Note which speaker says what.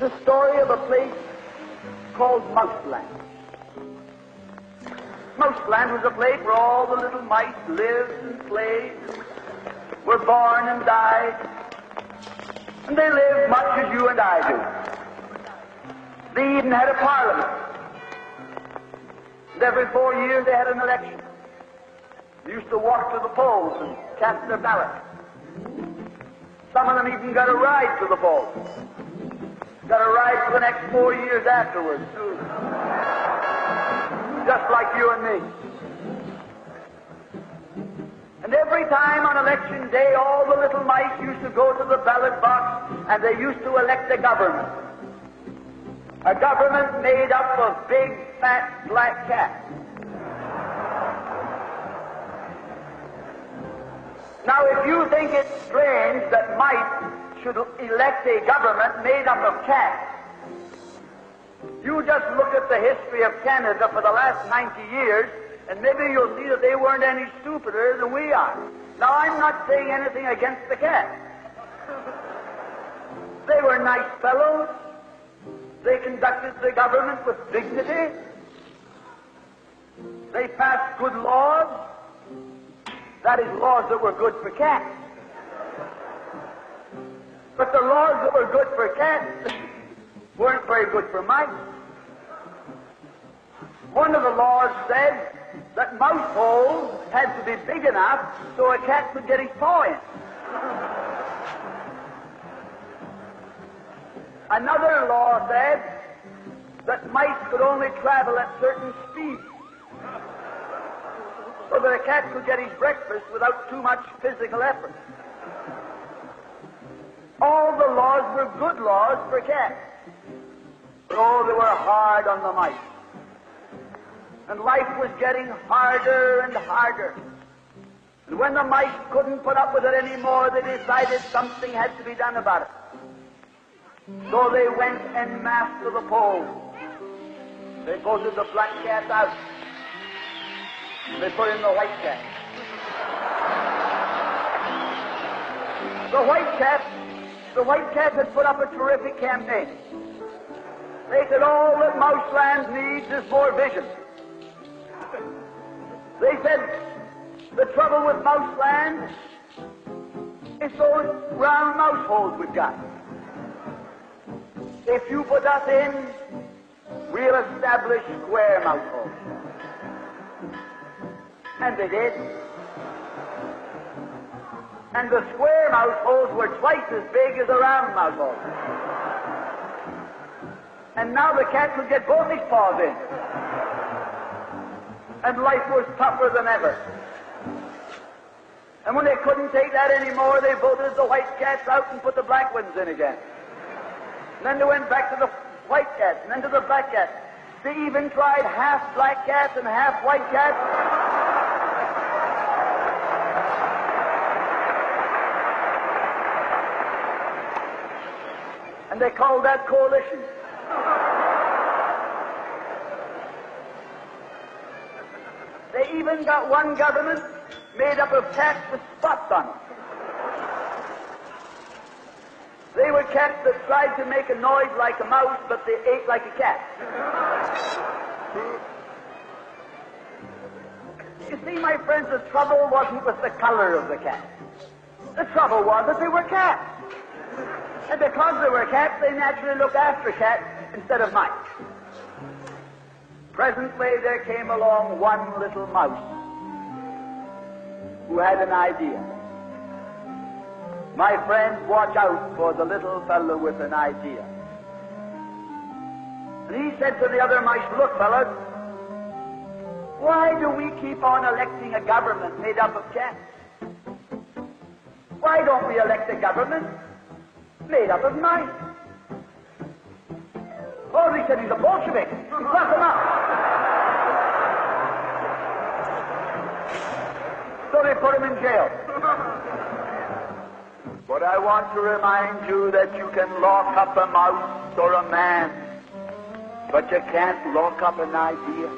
Speaker 1: It's a story of a place called Mouseland. Mouseland was a place where all the little mice lived and played, were born and died, and they lived much as you and I do. They even had a parliament. And every 4 years they had an election. They used to walk to the polls and cast their ballot. Some of them even got a ride to the polls. Got a ride for the next 4 years afterwards, too. Just like you and me. And every time on election day, all the little mice used to go to the ballot box and they used to elect a government. A government made up of big, fat, black cats. Now, if you think it's strange that mice should elect a government made up of cats, you just look at the history of Canada for the last 90 years, and maybe you'll see that they weren't any stupider than we are. Now, I'm not saying anything against the cats. They were nice fellows. They conducted the government with dignity. They passed good laws. That is, laws that were good for cats. But the laws that were good for cats weren't very good for mice. One of the laws said that mouse holes had to be big enough so a cat could get his paw in. Another law said that mice could only travel at certain speeds so that a cat could get his breakfast without too much physical effort. All the laws were good laws for cats, but oh, they were hard on the mice. And life was getting harder and harder. And when the mice couldn't put up with it anymore, they decided something had to be done about it. So they went en masse to the polls. They voted the black cat out. They put in the white cat. The white cat had put up a terrific campaign. They said all that Mouseland needs is more vision. They said the trouble with Mouseland is those round mouse holes we've got. If you put us in, we'll establish square mouse holes. And they did. And the square mouse holes were twice as big as the round mouse holes. And now the cat could get both his paws in. And life was tougher than ever. And when they couldn't take that anymore, they voted the white cats out and put the black ones in again. And then they went back to the white cats, and then to the black cats. They even tried half black cats and half white cats. And they called that coalition. They even got one government made up of cats with spots on them. They were cats that tried to make a noise like a mouse, but they ate like a cat. You see, my friends, the trouble wasn't with the color of the cat. The trouble was that they were cats. And because they were cats, they naturally looked after cats instead of mice. Presently, there came along one little mouse who had an idea. My friends, watch out for the little fellow with an idea. And he said to the other mice, look, fellas, why do we keep on electing a government made up of cats? Why don't we elect a government made up of mice? Oh, they said he's a Bolshevik. Clap him up. So they put him in jail. But I want to remind you that you can lock up a mouse or a man, but you can't lock up an idea.